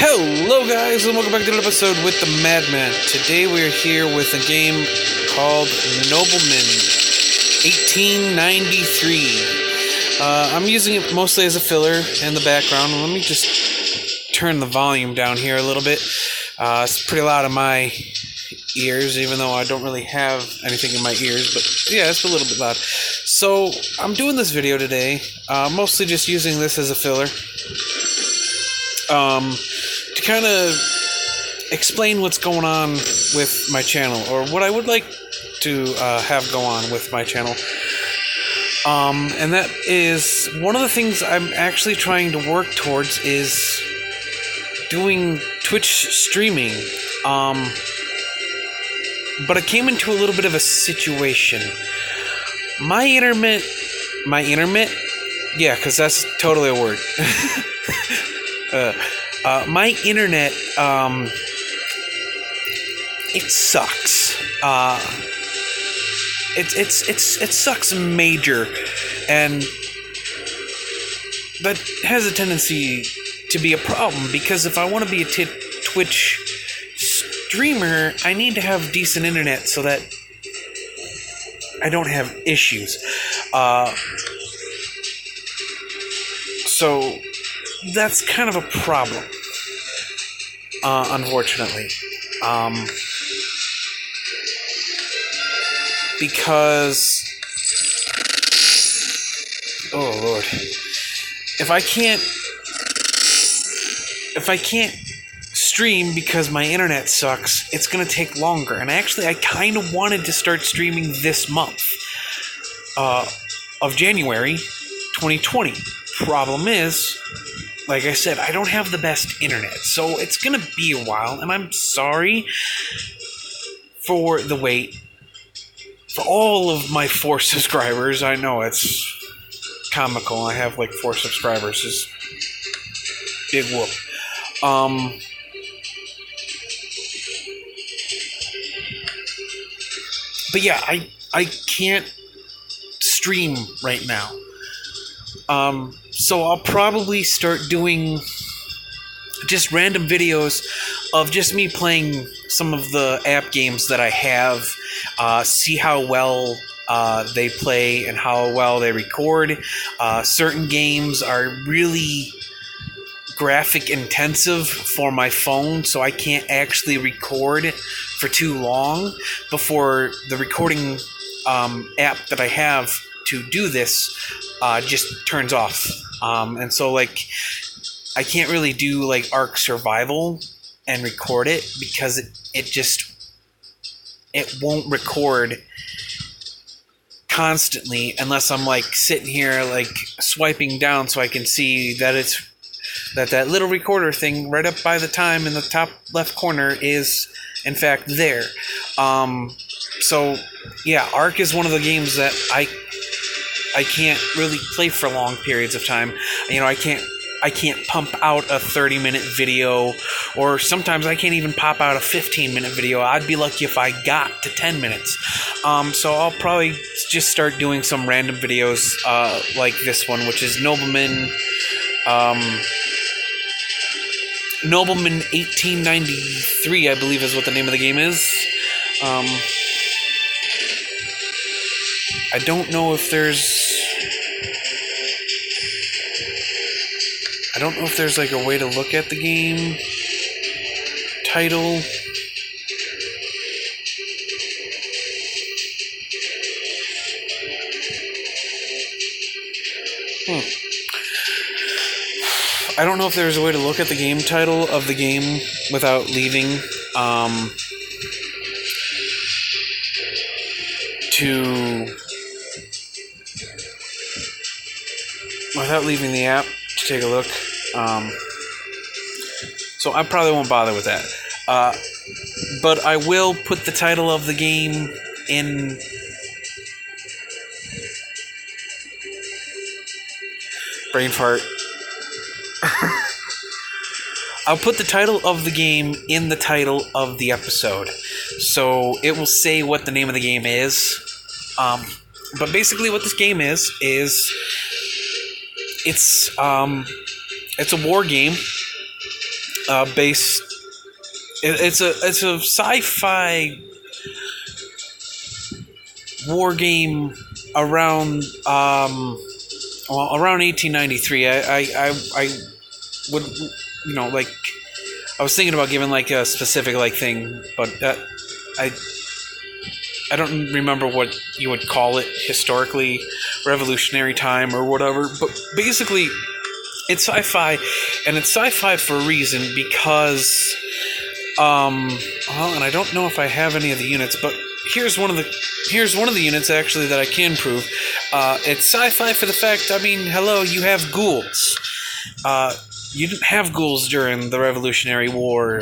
Hello guys and welcome back to another episode with the Madman. Today we're here with a game called Nobleman 1893. I'm using it mostly as a filler in the background. Let me just turn the volume down here a little bit. It's pretty loud in my ears, even though I don't really have anything in my ears, but yeah, it's a little bit loud. So I'm doing this video today, mostly just using this as a filler. To kind of explain what's going on with my channel, or what I would like to have go on with my channel. And that is one of the things I'm actually trying to work towards is doing Twitch streaming. But I came into a little bit of a situation. My internet? Yeah, because that's totally a word. My internet, it sucks. It sucks major, and that has a tendency to be a problem, because if I want to be a Twitch streamer, I need to have decent internet so that I don't have issues. So that's kind of a problem, unfortunately, because, oh Lord, if I can't stream because my internet sucks, it's gonna take longer. And actually, I kind of wanted to start streaming this month, of January 2020. Problem is, like I said, I don't have the best internet, so it's gonna be a while, and I'm sorry for the wait. For all of my 4 subscribers, I know it's comical. I have like 4 subscribers. Just big whoop. But yeah, I can't stream right now. So I'll probably start doing just random videos of just me playing some of the app games that I have, see how well they play and how well they record. Certain games are really graphic intensive for my phone, so I can't actually record for too long before the recording app that I have to do this just turns off. And so, like, I can't really do like Ark Survival and record it, because it won't record constantly unless I'm like sitting here like swiping down so I can see that that little recorder thing right up by the time in the top left corner is in fact there. So yeah, Ark is one of the games that I can't really play for long periods of time. You know, I can't pump out a 30-minute video, or sometimes I can't even pop out a 15-minute video. I'd be lucky if I got to 10 minutes. So I'll probably just start doing some random videos like this one, which is Nobleman. Nobleman 1893, I believe, is what the name of the game is. I don't know if there's like a way to look at the game title. I don't know if there's a way to look at the game title of the game without leaving the app to take a look. So I probably won't bother with that. But I will put the title of the game in brain fart. I'll put the title of the game in the title of the episode, so it will say what the name of the game is. But basically what this game is it's a war game based. It's a sci-fi war game around around 1893. I would, like, I was thinking about giving like a specific like thing, but I don't remember what you would call it historically, revolutionary time or whatever. But basically, it's sci-fi, and it's sci-fi for a reason because, and I don't know if I have any of the units, but here's one of the units actually that I can prove. It's sci-fi for the fact, I mean, hello, you have ghouls. You didn't have ghouls during the Revolutionary War,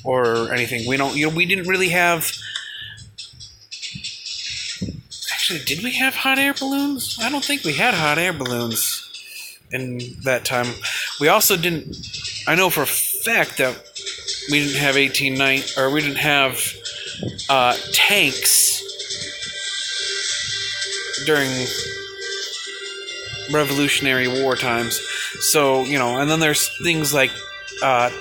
or anything. We didn't really have. Actually, did we have hot air balloons? I don't think we had hot air balloons in that time. We also didn't. I know for a fact that we didn't have we didn't have tanks during Revolutionary War times. So, and then there's things like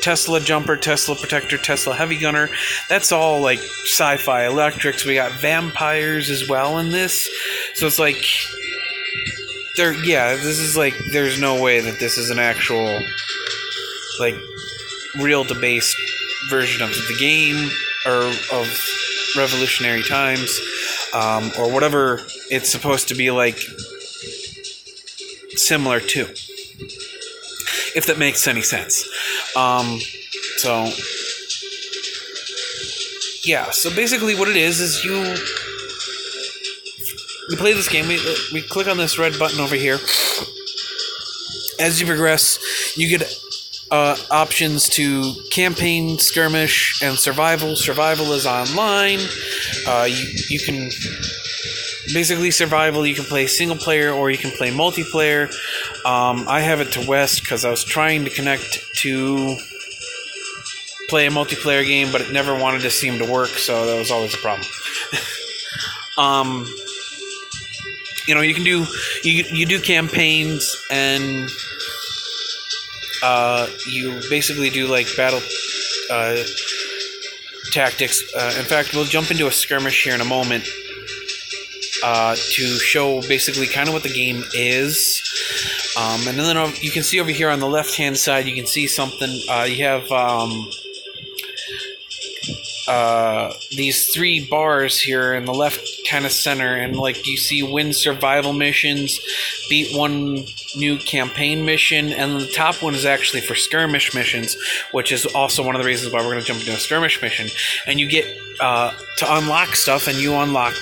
Tesla Jumper, Tesla Protector, Tesla Heavy Gunner. That's all like sci-fi electrics. We got vampires as well in this. So it's like, this is like, there's no way that this is an actual, like, real to base version of the game or of revolutionary times, or whatever it's supposed to be like similar to, if that makes any sense. So basically what it is you play this game, we click on this red button over here. As you progress, you get options to campaign, skirmish, and survival. Survival is online. You can basically survival. You can play single player or you can play multiplayer. I have it to West because I was trying to connect to play a multiplayer game, but it never wanted to seem to work, so that was always a problem. You can do you do campaigns, and you basically do like battle tactics. In fact, we'll jump into a skirmish here in a moment to show basically kind of what the game is. And then you can see over here on the left-hand side, you can see something. You have these three bars here in the left kind of center, and like you see win survival missions, beat one new campaign mission, and the top one is actually for skirmish missions, which is also one of the reasons why we're going to jump into a skirmish mission. And you get to unlock stuff, and you unlock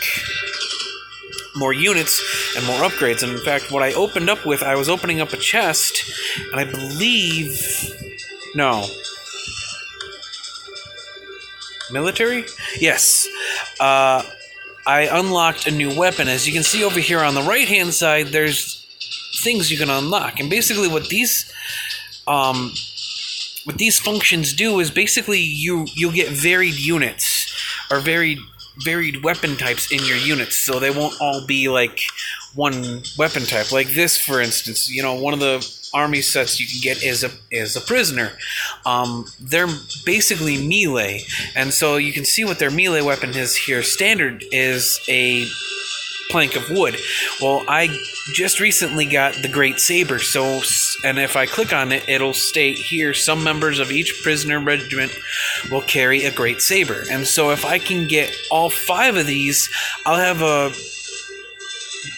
more units and more upgrades. And in fact, what I opened up with, I was opening up a chest, and I believe... No. Military? Yes. I unlocked a new weapon. As you can see over here on the right-hand side, there's things you can unlock. And basically what these functions do is basically you'll get varied units, or varied weapon types in your units, so they won't all be like one weapon type. Like this, for instance, one of the army sets you can get is a prisoner. They're basically melee, and so you can see what their melee weapon is here. Standard is a plank of wood. Well, I just recently got the Great Saber, and if I click on it, it'll state here, some members of each prisoner regiment will carry a Great Saber. And so if I can get all 5 of these, I'll have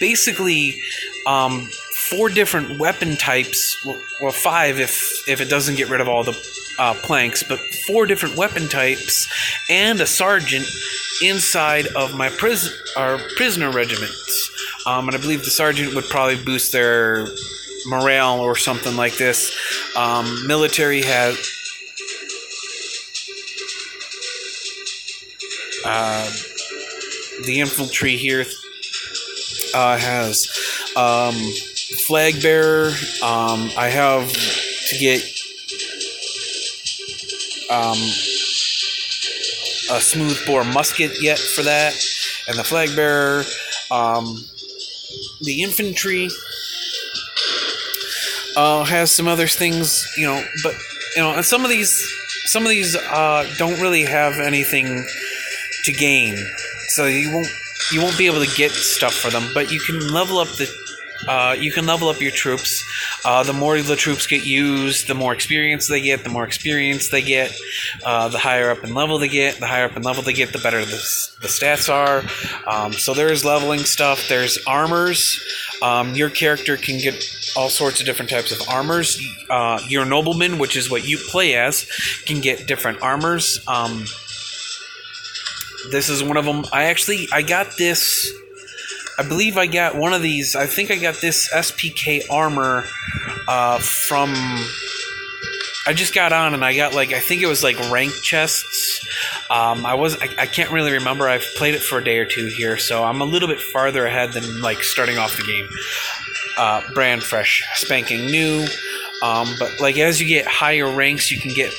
basically 4 different weapon types, well 5 if it doesn't get rid of all the planks, but 4 different weapon types and a sergeant inside of my prisoner regiments. And I believe the sergeant would probably boost their morale or something like this. Military has the infantry here has flag bearer. I have to get a smoothbore musket yet for that, and the flag bearer. The infantry has some other things, but and some of these don't really have anything to gain, so you won't be able to get stuff for them. But you can level up your troops. The more the troops get used, the more experience they get. The more experience they get, the higher up in level they get. The higher up in level they get, the better the stats are. So there's leveling stuff. There's armors. Your character can get all sorts of different types of armors. Your nobleman, which is what you play as, can get different armors. This is one of them. I got this. I believe I got one of these. I think I got this SPK armor from. I just got on and I got I think it was ranked chests. I can't really remember. I've played it for a day or two here, so I'm a little bit farther ahead than starting off the game. Brand fresh, spanking new. But as you get higher ranks, you can get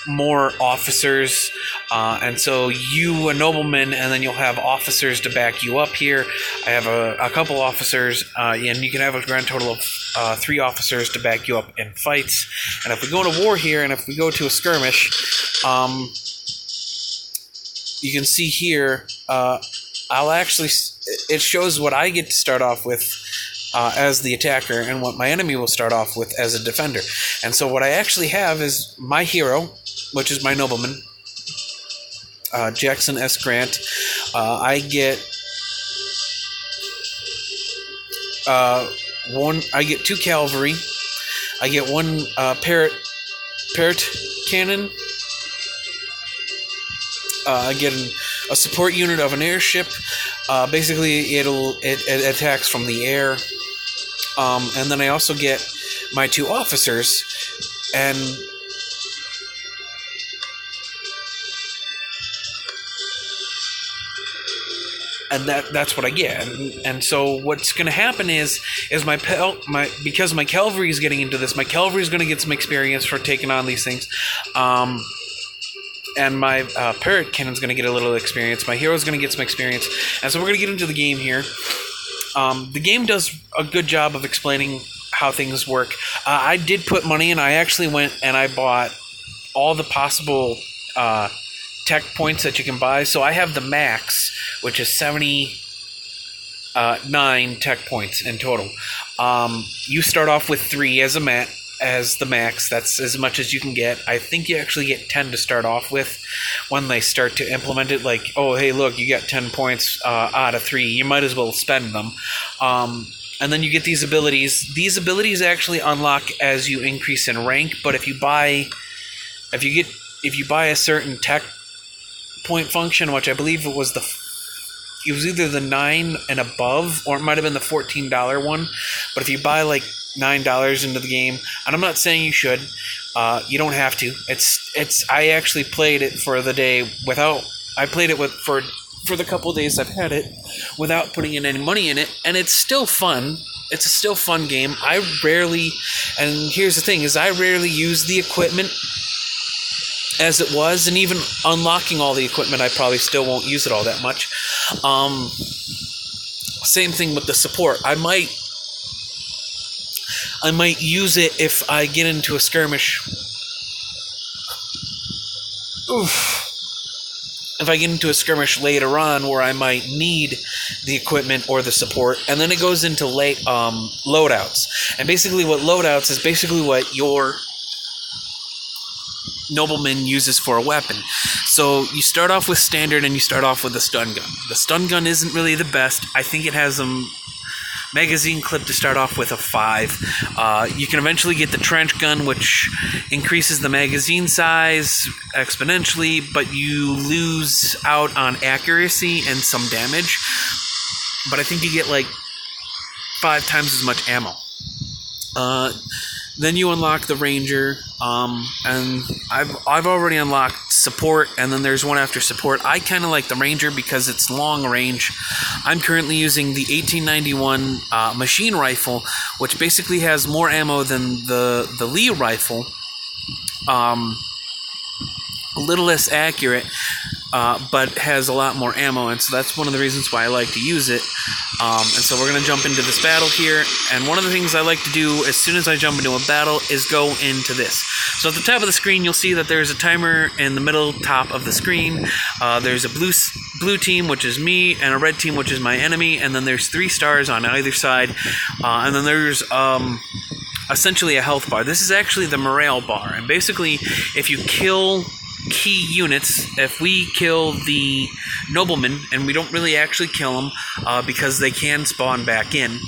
more officers, and so a nobleman, and then you'll have officers to back you up here. I have a couple officers, and you can have a grand total of 3 officers to back you up in fights. And if we go to war here, and if we go to a skirmish, you can see here, it shows what I get to start off with as the attacker, and what my enemy will start off with as a defender. And so what I actually have is my hero, which is my nobleman, Jackson S. Grant. I get I get 2 cavalry. I get 1 parrot cannon. I get a support unit of an airship. Basically, it attacks from the air. And then I also get my 2 officers, and that's what I get. And so what's going to happen is because my cavalry is getting into this, my cavalry is going to get some experience for taking on these things. And my parrot cannon's going to get a little experience. My hero's going to get some experience. And so we're going to get into the game here. The game does a good job of explaining how things work. I did put money in. I actually went and I bought all the possible tech points that you can buy. So I have the max, which is 79 tech points in total. You start off with 3 as the max. That's as much as you can get. I think you actually get 10 to start off with when they start to implement it. Oh, hey, look, you got 10 points out of 3. You might as well spend them. And then you get these abilities. These abilities actually unlock as you increase in rank. But if you buy a certain tech point function, which I believe it was either the 9 and above, or it might have been the $14 one. But if you buy $9 into the game, and I'm not saying you should, you don't have to. I actually played it for the day without. I played it for the couple of days I've had it without putting in any money in it, and it's still fun. It's a still fun game. And here's the thing: is I rarely use the equipment as it was, and even unlocking all the equipment, I probably still won't use it all that much. Same thing with the support. I might use it if I get into a skirmish. If I get into a skirmish later on where I might need the equipment or the support, and then it goes into loadouts. And basically what loadouts is basically what your nobleman uses for a weapon. So you start off with standard and you start off with a stun gun. The stun gun isn't really the best. I think it has a magazine clip to start off with of 5. You can eventually get the trench gun, which increases the magazine size exponentially, but you lose out on accuracy and some damage. But I think you get 5 times as much ammo. Then you unlock the ranger, and I've already unlocked support, and then there's one after support. I kind of like the ranger because it's long range. I'm currently using the 1891 machine rifle, which basically has more ammo than the Lee rifle. A little less accurate, but has a lot more ammo, and so that's one of the reasons why I like to use it. And so we're going to jump into this battle here, and one of the things I like to do as soon as I jump into a battle is go into this. So at the top of the screen, you'll see that there's a timer in the middle top of the screen. There's a blue team, which is me, and a red team, which is my enemy, and then there's 3 stars on either side, and then there's essentially a health bar. This is actually the morale bar, and basically if you kill key units, if we kill the Nobleman, and we don't really actually kill them because they can spawn back in,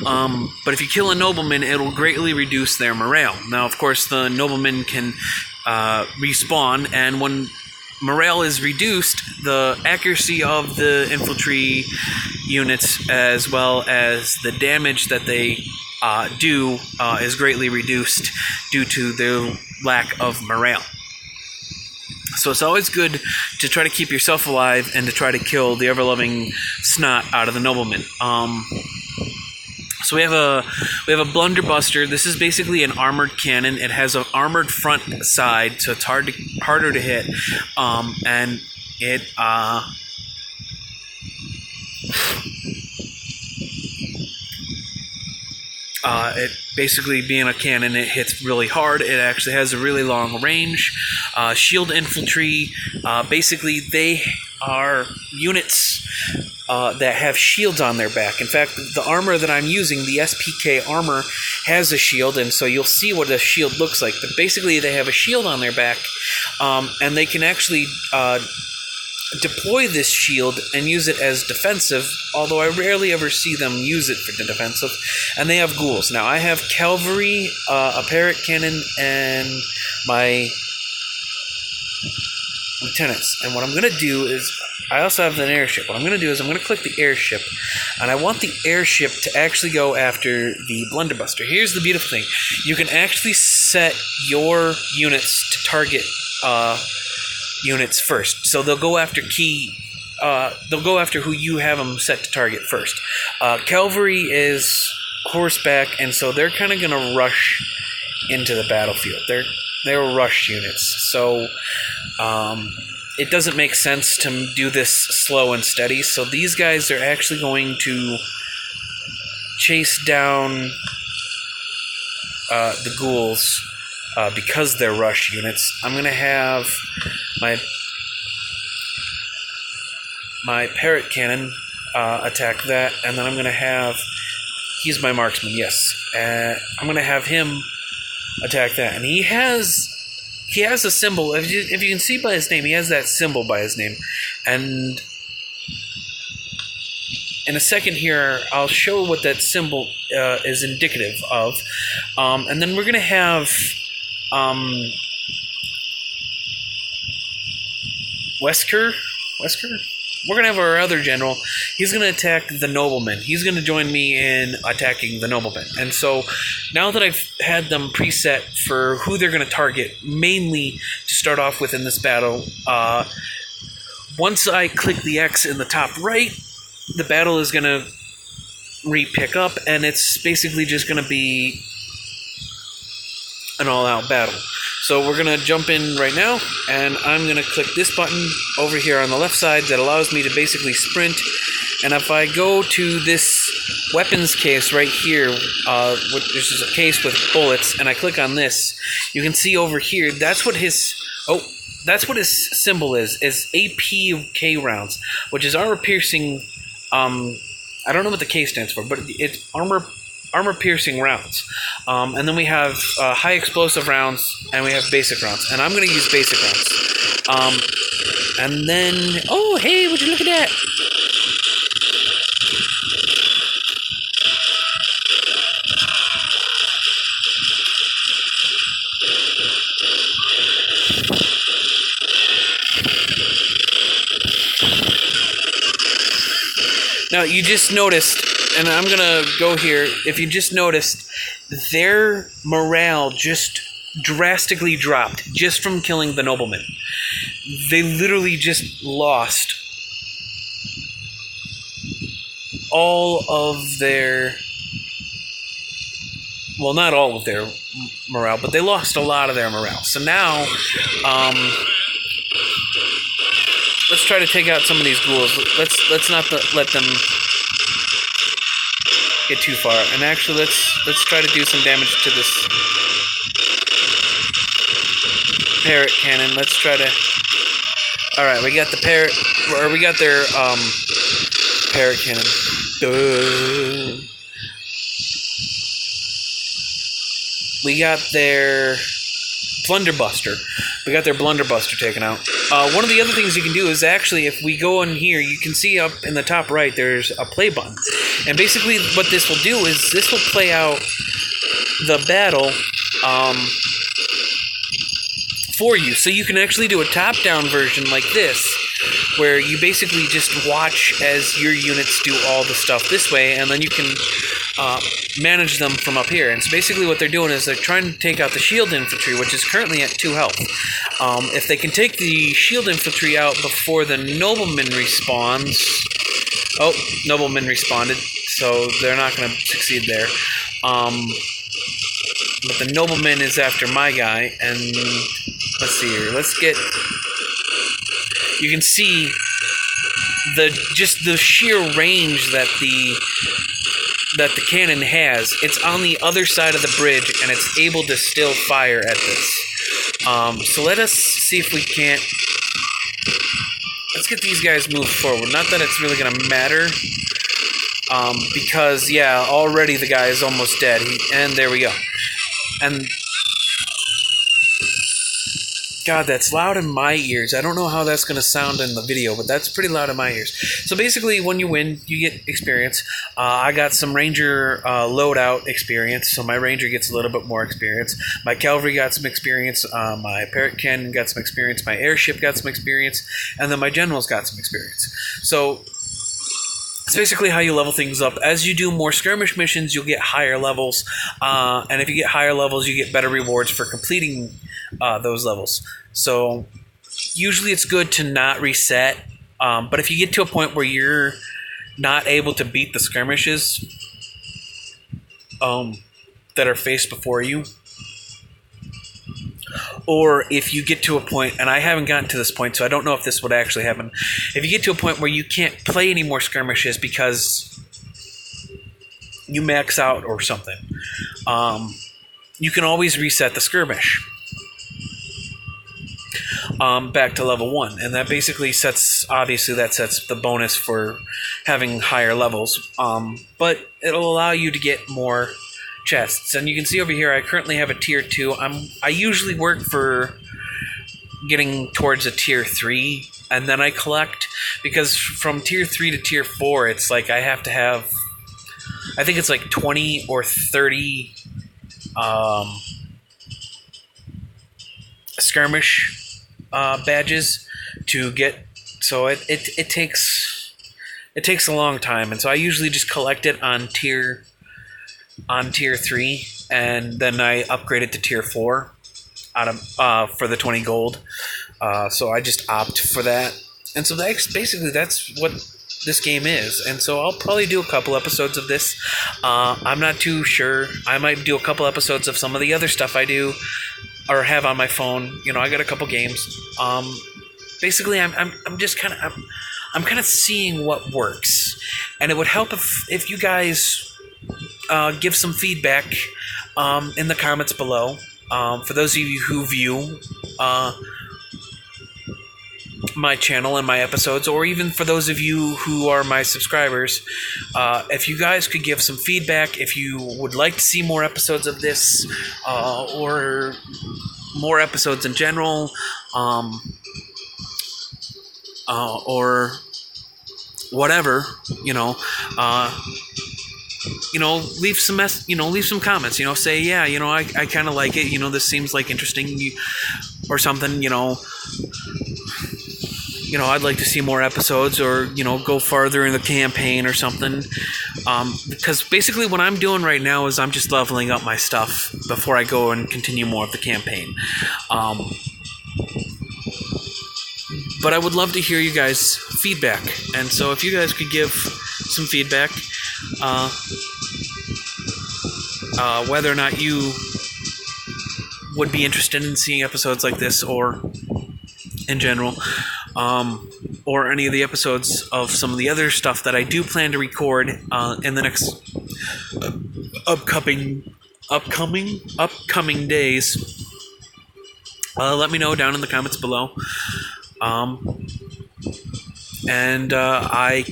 but if you kill a Nobleman, it'll greatly reduce their morale. Now, of course, the Nobleman can respawn, and when morale is reduced, the accuracy of the infantry units, as well as the damage that they do, is greatly reduced due to the lack of morale. So it's always good to try to keep yourself alive and to try to kill the ever-loving snot out of the Nobleman. So we have a blunderbuster. This is basically an armored cannon. It has an armored front side, so it's harder to hit, and it basically, being a cannon, it hits really hard. It actually has a really long range. Shield infantry, basically they are units that have shields on their back. In fact, the armor that I'm using, the SPK armor, has a shield, and so you'll see what a shield looks like. But basically they have a shield on their back, and they can actually deploy this shield and use it as defensive, although I rarely ever see them use it for the defensive. And they have ghouls. Now, I have cavalry, a parrot cannon, and my lieutenants. And what I'm going to do is, I also have an airship. What I'm going to do is I'm going to click the airship, and I want the airship to actually go after the blunderbuster. Here's the beautiful thing. You can actually set your units to target units first. So they'll go after they'll go after who you have them set to target first. Cavalry is horseback, and so they're kind of going to rush into the battlefield. They're rush units. So it doesn't make sense to do this slow and steady. So these guys are actually going to chase down the ghouls because they're rush units. I'm going to have my parrot cannon attack that, and then I'm going to have, he's my marksman, yes. I'm going to have him attack that, and he has a symbol. If you can see by his name, he has that symbol by his name, and in a second here, I'll show what that symbol is indicative of, and then we're going to have Wesker? We're going to have our other general. He's going to attack the Nobleman. He's going to join me in attacking the Nobleman. And so now that I've had them preset for who they're going to target, mainly to start off with in this battle, once I click the X in the top right, the battle is going to re-pick up, and it's basically just going to be an all-out battle. So we're going to jump in right now, and I'm going to click this button over here on the left side that allows me to basically sprint. And if I go to this weapons case right here, which is a case with bullets, and I click on this, you can see over here, that's what his symbol is APK rounds, which is armor-piercing, I don't know what the K stands for, but it's armor-piercing rounds. And then we have high explosive rounds, and we have basic rounds. And I'm going to use basic rounds. And then, oh, hey, would you look at that? Now, you just noticed, and I'm going to go here, if you just noticed, their morale just drastically dropped just from killing the Nobleman. They literally just lost all of their, well, not all of their morale, but they lost a lot of their morale. So now, try to take out some of these ghouls. Let's not let them get too far. And actually, let's try to do some damage to this parrot cannon. Let's try to. All right, we got the parrot, or we got their parrot cannon. We got their blunderbuster. We got their blunderbuster taken out. One of the other things you can do is actually, if we go in here, you can see up in the top right, there's a play button. And basically what this will do is this will play out the battle for you. So you can actually do a top-down version like this, where you basically just watch as your units do all the stuff this way, and then you can manage them from up here. And so basically what they're doing is they're trying to take out the shield infantry, which is currently at 2 health. If they can take the shield infantry out before the nobleman respawns... Oh, nobleman responded, so they're not going to succeed there. But the nobleman is after my guy, and let's see here. Let's get... You can see just the sheer range that the cannon has. It's on the other side of the bridge, and it's able to still fire at this. So let us see if we can't... Let's get these guys moved forward. Not that it's really going to matter, because, yeah, already the guy is almost dead. And there we go. And... God, that's loud in my ears. I don't know how that's going to sound in the video, but that's pretty loud in my ears. So basically, when you win, you get experience. I got some Ranger loadout experience, so my Ranger gets a little bit more experience. My Cavalry got some experience. My Parrot Cannon got some experience. My Airship got some experience. And then my Generals got some experience. So... it's basically how you level things up. As you do more skirmish missions, you'll get higher levels. And if you get higher levels, you get better rewards for completing those levels. So usually it's good to not reset. But if you get to a point where you're not able to beat the skirmishes that are faced before you, or if you get to a point, and I haven't gotten to this point, so I don't know if this would actually happen. If you get to a point where you can't play any more skirmishes because you max out or something, you can always reset the skirmish back to level 1. And that basically sets the bonus for having higher levels. But it'll allow you to get more chests. And you can see over here I currently have a tier 2. I usually work for getting towards a tier 3, and then I collect, because from tier 3 to tier 4 it's like I have to have, I think it's like 20 or 30 skirmish badges to get. So it takes a long time, and so I usually just collect it on tier 3, and then I upgrade it to tier 4 for the 20 gold. So I just opt for that. And so that's what this game is. And so I'll probably do a couple episodes of this. I'm not too sure. I might do a couple episodes of some of the other stuff I do or have on my phone. You know, I got a couple games. Basically, I'm just kind of seeing what works. And it would help if you guys give some feedback in the comments below. For those of you who view my channel and my episodes, or even for those of you who are my subscribers, if you guys could give some feedback, if you would like to see more episodes of this, or more episodes in general, or whatever, leave some comments, say, yeah, I kind of like it, this seems like interesting, or something, I'd like to see more episodes, or, go farther in the campaign or something, because basically what I'm doing right now is I'm just leveling up my stuff before I go and continue more of the campaign. But I would love to hear you guys' feedback, and so if you guys could give some feedback, whether or not you would be interested in seeing episodes like this, or in general, or any of the episodes of some of the other stuff that I do plan to record in the next upcoming days, let me know down in the comments below. And I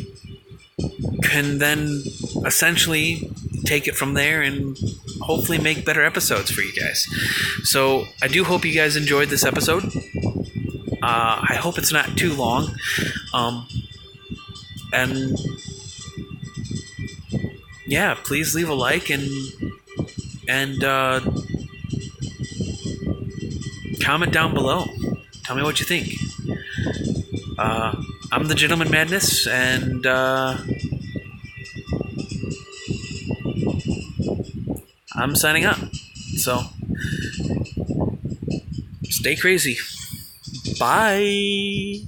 can then essentially take it from there and hopefully make better episodes for you guys. So I do hope you guys enjoyed this episode. I hope it's not too long. And yeah, please leave a like and comment down below. Tell me what you think. I'm the Gentleman Madness, and I'm signing up. So stay crazy. Bye.